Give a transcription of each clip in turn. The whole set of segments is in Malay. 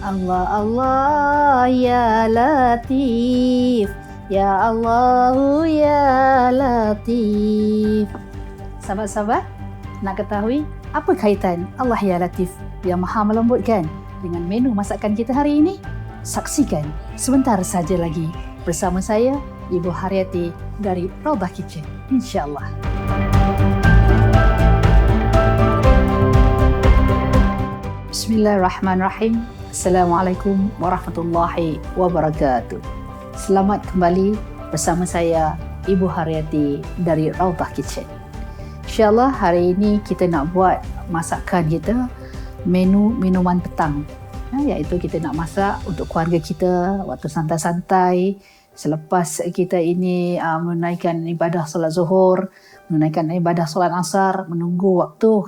Allah Allah ya Latif, ya Allah ya Latif. Sahabat-sahabat, nak ketahui apa kaitan Allah ya Latif yang maha melembutkan dengan menu masakan kita hari ini? Saksikan sebentar saja lagi bersama saya, Ibu Haryati dari Raudhah Kitchen, insya-Allah. Bismillahirrahmanirrahim. Assalamualaikum warahmatullahi wabarakatuh. Selamat kembali bersama saya, Ibu Haryati dari Raudhah Kitchen. InsyaAllah hari ini kita nak buat masakan kita, menu minuman petang. Iaitu kita nak masak untuk keluarga kita waktu santai-santai selepas kita ini menunaikan ibadah solat zuhur, menunaikan ibadah solat asar, menunggu waktu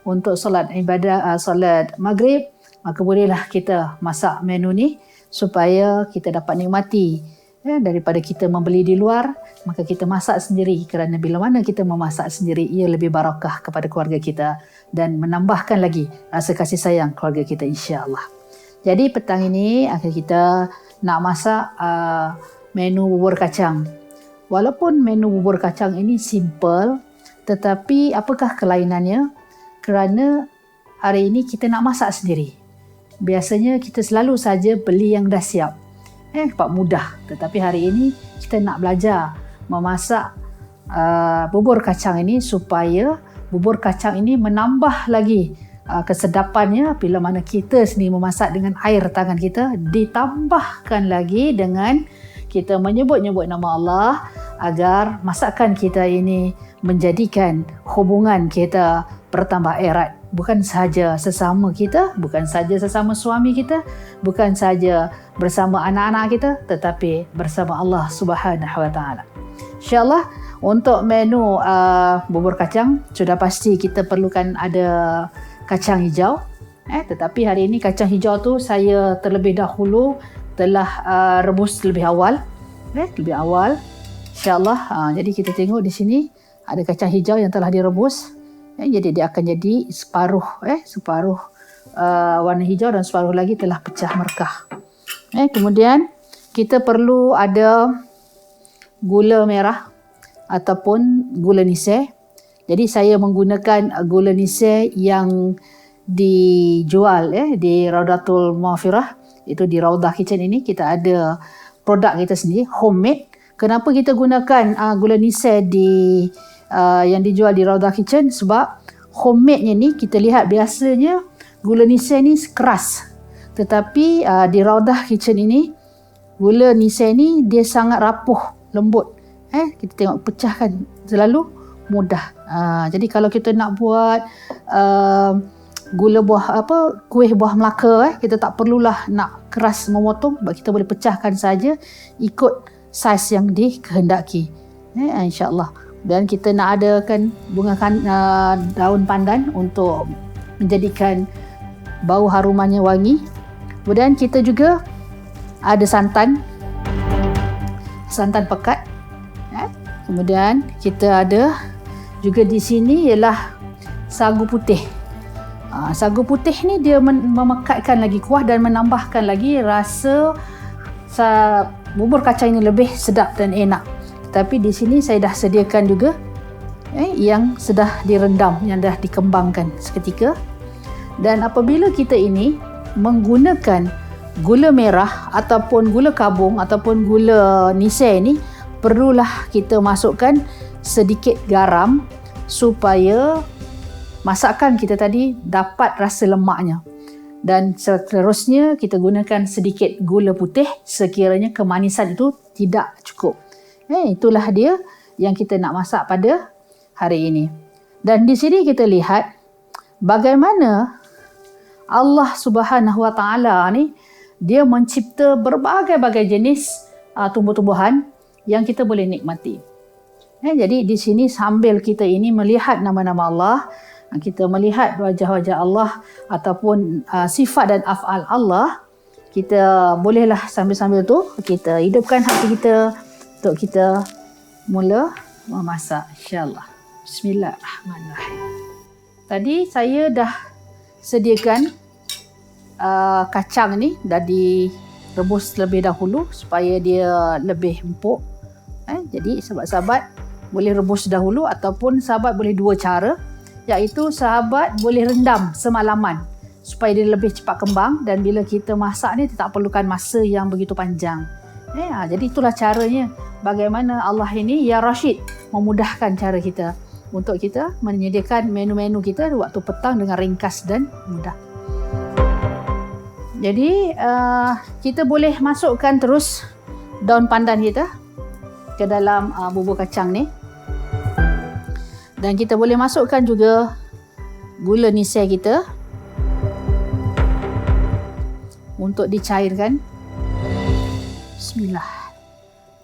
untuk solat ibadah solat maghrib. Maka bolehlah kita masak menu ni supaya kita dapat nikmati. Daripada kita membeli di luar, maka kita masak sendiri, kerana bila mana kita memasak sendiri, ia lebih barakah kepada keluarga kita dan menambahkan lagi rasa kasih sayang keluarga kita, insya-Allah. Jadi petang ini akan kita nak masak menu bubur kacang. Walaupun menu bubur kacang ini simple, tetapi apakah kelainannya? Kerana hari ini kita nak masak sendiri. Biasanya kita selalu saja beli yang dah siap. Nampak mudah. Tetapi hari ini kita nak belajar memasak bubur kacang ini supaya bubur kacang ini menambah lagi kesedapannya bila mana kita sendiri memasak dengan air tangan kita, ditambahkan lagi dengan kita menyebut-nyebut nama Allah agar masakan kita ini menjadikan hubungan kita bertambah erat. Bukan sahaja sesama kita, bukan sahaja sesama suami kita, bukan sahaja bersama anak-anak kita, tetapi bersama Allah Subhanahu Wa Taala. InsyaAllah untuk menu bubur kacang sudah pasti kita perlukan ada kacang hijau. Tetapi hari ini kacang hijau tu saya terlebih dahulu telah rebus lebih awal. InsyaAllah. Jadi kita tengok di sini ada kacang hijau yang telah direbus. Jadi dia akan jadi separuh warna hijau dan separuh lagi telah pecah merkah. Kemudian kita perlu ada gula merah ataupun gula niseh. Jadi saya menggunakan gula niseh yang dijual di Raudatul Muafirah. Itu di Raudhah Kitchen ini kita ada produk kita sendiri, homemade. Kenapa kita gunakan gula niseh yang dijual di Raudhah Kitchen? Sebab homemade-nya ni kita lihat biasanya gula niseh ni keras. Tetapi di Raudhah Kitchen ini gula niseh ni dia sangat rapuh, lembut. Kita tengok pecahkan selalu mudah. Jadi kalau kita nak buat gula kuih buah Melaka, kita tak perlulah nak keras memotong, sebab kita boleh pecahkan saja ikut saiz yang dikehendaki. InsyaAllah. Dan kita nak adakan bunga daun pandan untuk menjadikan bau harumannya wangi. Kemudian kita juga ada santan pekat. Kemudian kita ada juga di sini ialah sagu putih. Sagu putih ni dia memekatkan lagi kuah dan menambahkan lagi rasa bubur kacang ini lebih sedap dan enak. Tapi di sini saya dah sediakan juga yang sudah direndam, yang dah dikembangkan seketika. Dan apabila kita ini menggunakan gula merah ataupun gula kabung ataupun gula niseh ini, perlulah kita masukkan sedikit garam supaya masakan kita tadi dapat rasa lemaknya. Dan seterusnya kita gunakan sedikit gula putih sekiranya kemanisan itu tidak cukup. Itulah dia yang kita nak masak pada hari ini. Dan di sini kita lihat bagaimana Allah Subhanahu Wa Taala ni dia mencipta berbagai-bagai jenis tumbuh-tumbuhan yang kita boleh nikmati. Jadi di sini sambil kita ini melihat nama-nama Allah, kita melihat wajah-wajah Allah ataupun sifat dan af'al Allah, kita bolehlah sambil-sambil tu kita hidupkan hati kita untuk kita mula memasak, insya-Allah. Bismillahirrahmanirrahim. Tadi saya dah sediakan kacang ni dah direbus terlebih dahulu supaya dia lebih empuk. Jadi sahabat-sahabat boleh rebus dahulu ataupun sahabat boleh dua cara, iaitu sahabat boleh rendam semalaman supaya dia lebih cepat kembang, dan bila kita masak ni tak perlukan masa yang begitu panjang. Jadi itulah caranya bagaimana Allah ini ya Rashid memudahkan cara kita untuk kita menyediakan menu-menu kita waktu petang dengan ringkas dan mudah. Jadi kita boleh masukkan terus daun pandan kita ke dalam bubur kacang ni, dan kita boleh masukkan juga gula nisai kita untuk dicairkan. Bismillah.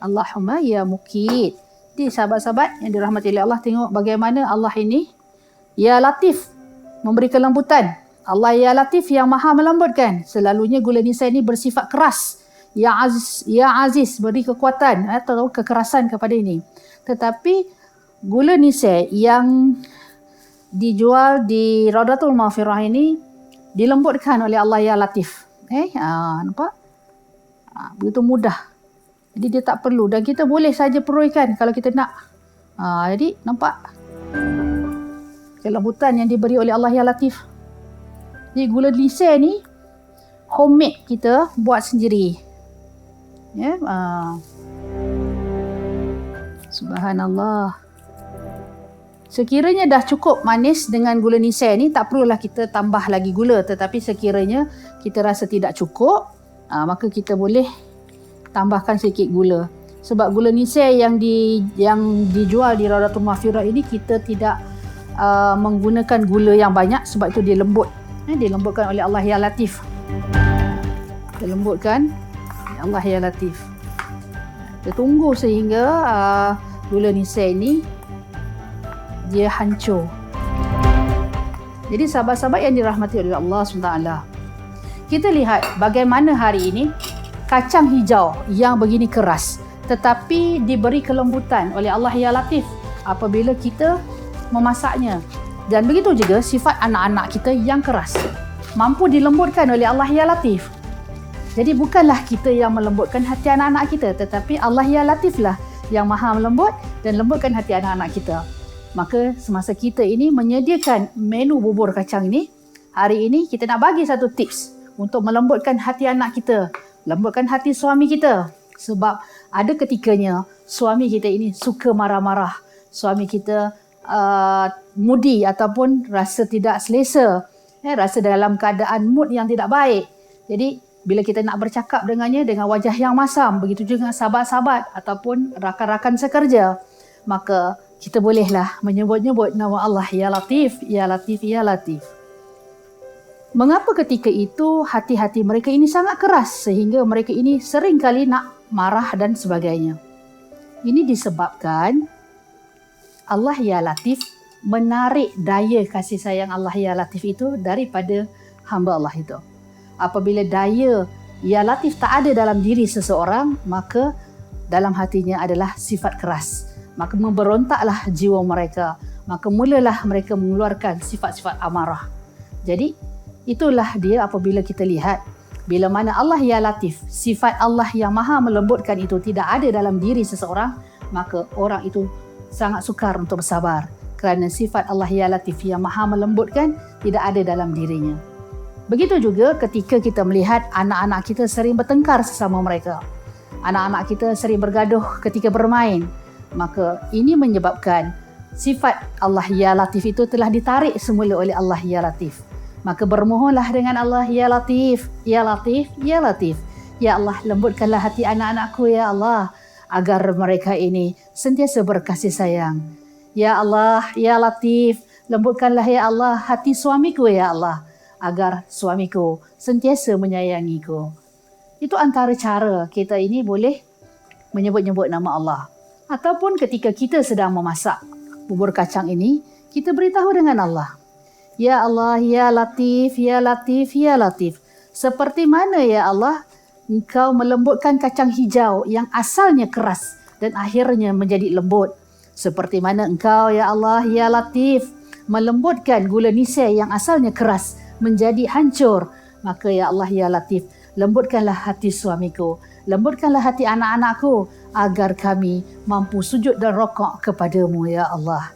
Allahumma ya mukid. Jadi sahabat-sahabat yang dirahmati oleh Allah, tengok bagaimana Allah ini ya Latif, memberi kelembutan. Allah ya Latif yang maha melembutkan. Selalunya gula nisai ini bersifat keras. Ya Aziz beri kekuatan atau kekerasan kepada ini. Tetapi gula nisai yang dijual di Raudatul Maghfirah ini dilembutkan oleh Allah ya Latif. Nampak? Begitu mudah. Jadi dia tak perlu, dan kita boleh saja peroikan kalau kita nak. Jadi nampak kelembutan yang diberi oleh Allah ya Latif. Jadi gula nisai ni homemade, kita buat sendiri. Subhanallah. Sekiranya dah cukup manis dengan gula nisai ni, tak perlulah kita tambah lagi gula. Tetapi sekiranya kita rasa tidak cukup, maka kita boleh tambahkan sedikit gula. Sebab gula nisai yang dijual di Raudatul Maghfirah ini, kita tidak menggunakan gula yang banyak, sebab itu dia lembut. Dilembutkan oleh Allah ya Latif. Dilembutkan oleh Allah ya Latif. Kita tunggu sehingga gula nisai ini dia hancur. Jadi sahabat-sahabat yang dirahmati oleh Allah SWT, kita lihat bagaimana hari ini kacang hijau yang begini keras tetapi diberi kelembutan oleh Allah ya Latif apabila kita memasaknya. Dan begitu juga sifat anak-anak kita yang keras mampu dilembutkan oleh Allah ya Latif. Jadi bukanlah kita yang melembutkan hati anak-anak kita, tetapi Allah ya Latif lah yang maha melembut dan lembutkan hati anak-anak kita. Maka semasa kita ini menyediakan menu bubur kacang ini, hari ini kita nak bagi satu tips untuk melembutkan hati anak kita, lembutkan hati suami kita. Sebab ada ketikanya suami kita ini suka marah-marah, suami kita moody ataupun rasa tidak selesa, rasa dalam keadaan mood yang tidak baik. Jadi bila kita nak bercakap dengannya dengan wajah yang masam, begitu juga dengan sahabat-sahabat ataupun rakan-rakan sekerja, maka kita bolehlah menyebut-nyebut nama Allah ya Latif, ya Latif, ya Latif. Mengapa ketika itu hati-hati mereka ini sangat keras sehingga mereka ini sering kali nak marah dan sebagainya? Ini disebabkan Allah ya Latif menarik daya kasih sayang Allah ya Latif itu daripada hamba Allah itu. Apabila daya ya Latif tak ada dalam diri seseorang, maka dalam hatinya adalah sifat keras. Maka memberontaklah jiwa mereka. Maka mulalah mereka mengeluarkan sifat-sifat amarah. Jadi itulah dia apabila kita lihat bila mana Allah ya Latif, sifat Allah yang maha melembutkan itu tidak ada dalam diri seseorang, maka orang itu sangat sukar untuk bersabar kerana sifat Allah ya Latif yang maha melembutkan tidak ada dalam dirinya. Begitu juga ketika kita melihat anak-anak kita sering bertengkar sesama mereka. Anak-anak kita sering bergaduh ketika bermain. Maka ini menyebabkan sifat Allah ya Latif itu telah ditarik semula oleh Allah ya Latif. Maka bermohonlah dengan Allah ya Latif, ya Latif, ya Latif. Ya Allah, lembutkanlah hati anak-anakku ya Allah, agar mereka ini sentiasa berkasih sayang. Ya Allah, ya Latif, lembutkanlah ya Allah hati suamiku ya Allah, agar suamiku sentiasa menyayangiku. Itu antara cara kita ini boleh menyebut-nyebut nama Allah. Ataupun ketika kita sedang memasak bubur kacang ini, kita beritahu dengan Allah. Ya Allah, ya Latif, ya Latif, ya Latif. Seperti mana ya Allah, Engkau melembutkan kacang hijau yang asalnya keras dan akhirnya menjadi lembut. Seperti mana Engkau ya Allah, ya Latif, melembutkan gula nisai yang asalnya keras menjadi hancur Maka ya Allah ya Latif, lembutkanlah hati suamiku, lembutkanlah hati anak-anakku agar kami mampu sujud dan rokok kepadamu ya Allah.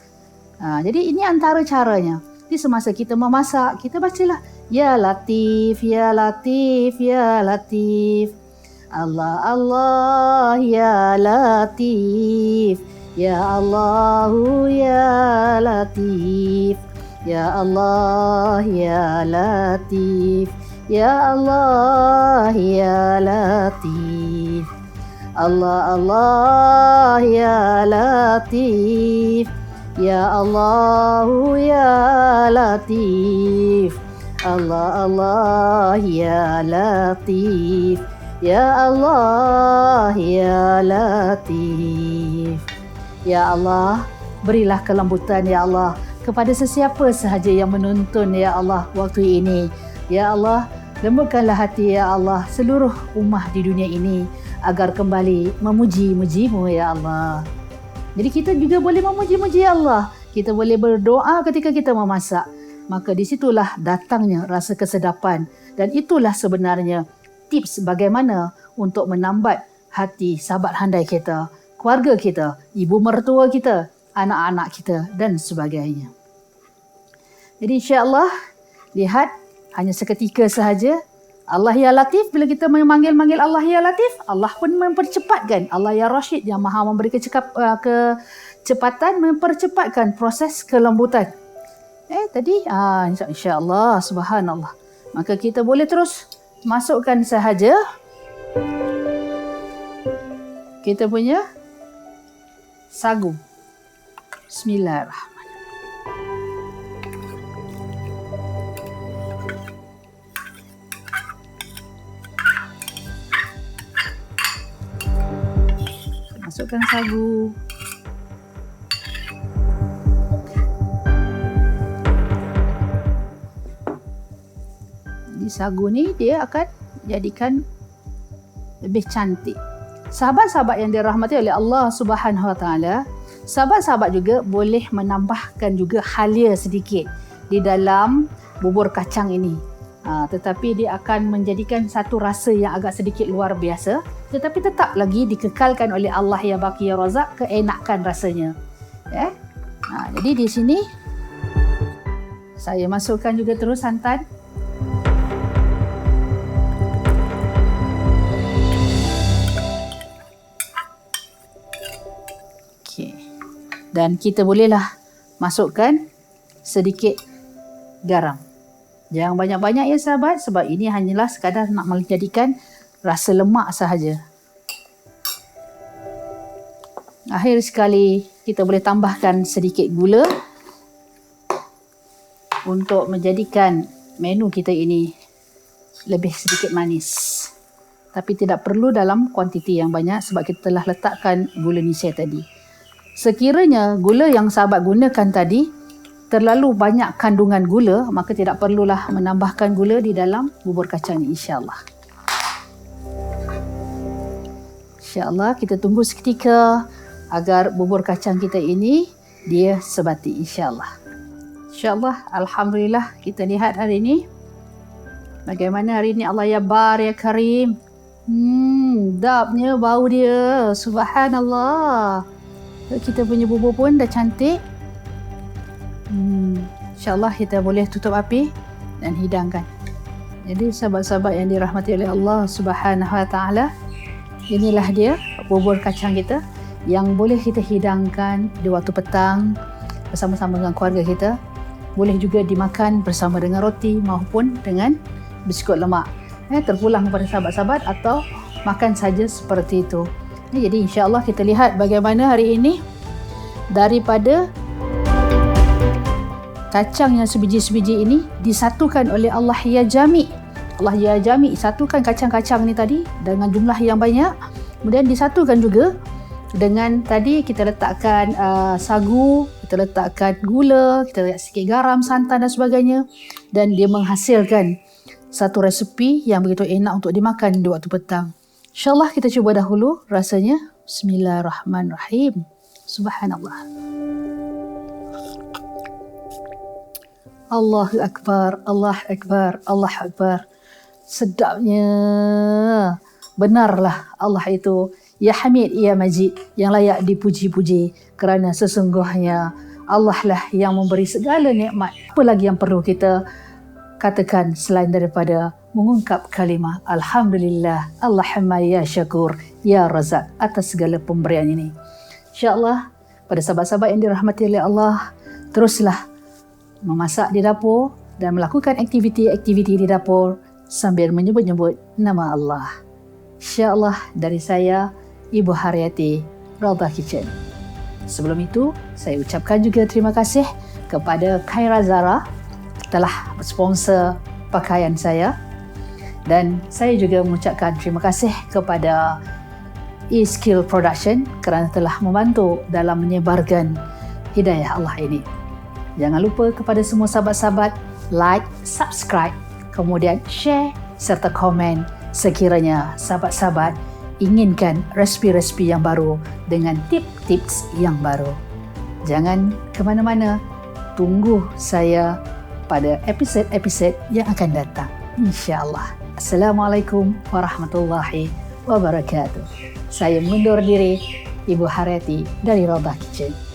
Jadi ini antara caranya. Di semasa kita memasak, kita bacalah Ya Latif, Ya Latif, Ya Latif. Allah Allah Ya Latif, Ya Allahu Ya Latif, Ya Allah Ya Latif, Ya Allah Ya Latif. Allah Allah Ya Latif, Ya Allahu Ya Latif. Allah Allah Ya Latif, Ya Allah Ya Latif. Ya Allah, berilah kelembutan ya Allah kepada sesiapa sahaja yang menonton ya Allah waktu ini. Ya Allah, lembutkanlah hati ya Allah seluruh ummah di dunia ini agar kembali memuji-muji-Mu ya Allah. Jadi kita juga boleh memuji-muji Allah. Kita boleh berdoa ketika kita memasak. Maka di situlah datangnya rasa kesedapan. Dan itulah sebenarnya tips bagaimana untuk menambat hati sahabat handai kita, keluarga kita, ibu mertua kita, anak-anak kita dan sebagainya. Jadi insya-Allah, lihat hanya seketika sahaja. Allah ya Latif, bila kita memanggil Allah ya Latif, Allah pun mempercepatkan. Allah ya Rashid yang maha memberi kecepatan, mempercepatkan proses kelembutan. Tadi insya-Allah, subhanallah. Maka kita boleh terus masukkan sahaja kita punya sagu. Bismillahirrahmanirrahim. Masukkan sagu. Jadi sagu ni dia akan jadikan lebih cantik. Sahabat-sahabat yang dirahmati oleh Allah Subhanahu Wa Taala, sahabat-sahabat juga boleh menambahkan juga halia sedikit di dalam bubur kacang ini. Tetapi dia akan menjadikan satu rasa yang agak sedikit luar biasa, tetapi tetap lagi dikekalkan oleh Allah ya Baqi ya Razak keenakan rasanya. Jadi di sini saya masukkan juga terus santan. Okey. Dan kita bolehlah masukkan sedikit garam. Jangan banyak-banyak ya sahabat, sebab ini hanyalah sekadar nak menjadikan rasa lemak sahaja. Akhir sekali kita boleh tambahkan sedikit gula untuk menjadikan menu kita ini lebih sedikit manis. Tapi tidak perlu dalam kuantiti yang banyak sebab kita telah letakkan gula nisai tadi. Sekiranya gula yang sahabat gunakan tadi terlalu banyak kandungan gula, maka tidak perlulah menambahkan gula di dalam bubur kacang ini insya-Allah. Insya-Allah kita tunggu seketika agar bubur kacang kita ini dia sebati insya-Allah. Insya-Allah, alhamdulillah kita lihat hari ini bagaimana hari ini Allah ya Bar ya Karim. Sedapnya bau dia. Subhanallah. Kita punya bubur pun dah cantik. InsyaAllah kita boleh tutup api dan hidangkan. Jadi sahabat-sahabat yang dirahmati oleh Allah Subhanahu Wa Taala, inilah dia bubur kacang kita yang boleh kita hidangkan di waktu petang bersama-sama dengan keluarga kita. Boleh juga dimakan bersama dengan roti maupun dengan biskut lemak. Terpulang kepada sahabat-sahabat atau makan saja seperti itu. Jadi insya-Allah kita lihat bagaimana hari ini daripada kacang yang sebiji-sebiji ini disatukan oleh Allah ya Jami. Allah ya Jami satukan kacang-kacang ni tadi dengan jumlah yang banyak. Kemudian disatukan juga dengan tadi kita letakkan sagu, kita letakkan gula, kita letak sikit garam, santan dan sebagainya. Dan dia menghasilkan satu resepi yang begitu enak untuk dimakan di waktu petang. InsyaAllah kita cuba dahulu rasanya. Bismillahirrahmanirrahim. Subhanallah. Allahu Akbar, Allah Akbar, Allah Akbar. sedapnya. Benarlah Allah itu Ya Hamid, Ya Majid, yang layak dipuji-puji, kerana sesungguhnya Allah lah yang memberi segala nikmat. Apa lagi yang perlu kita katakan selain daripada mengungkap kalimah Alhamdulillah, Allahumma ya syakur, ya razak atas segala pemberian ini. InsyaAllah pada sahabat-sahabat yang dirahmati oleh Allah, teruslah memasak di dapur dan melakukan aktiviti-aktiviti di dapur sambil menyebut-nyebut nama Allah. InsyaAllah dari saya, Ibu Haryati, Raudhah Kitchen. Sebelum itu, saya ucapkan juga terima kasih kepada Khaira Zara telah sponsor pakaian saya, dan saya juga mengucapkan terima kasih kepada E-Skill Production kerana telah membantu dalam menyebarkan hidayah Allah ini. Jangan lupa kepada semua sahabat-sahabat like, subscribe, kemudian share serta komen sekiranya sahabat-sahabat inginkan resipi-resipi yang baru dengan tips-tips yang baru. Jangan ke mana-mana, tunggu saya pada episod-episod yang akan datang, insya-Allah. Assalamualaikum warahmatullahi wabarakatuh. Saya mengundur diri, Ibu Haryati dari Raudhah Kitchen.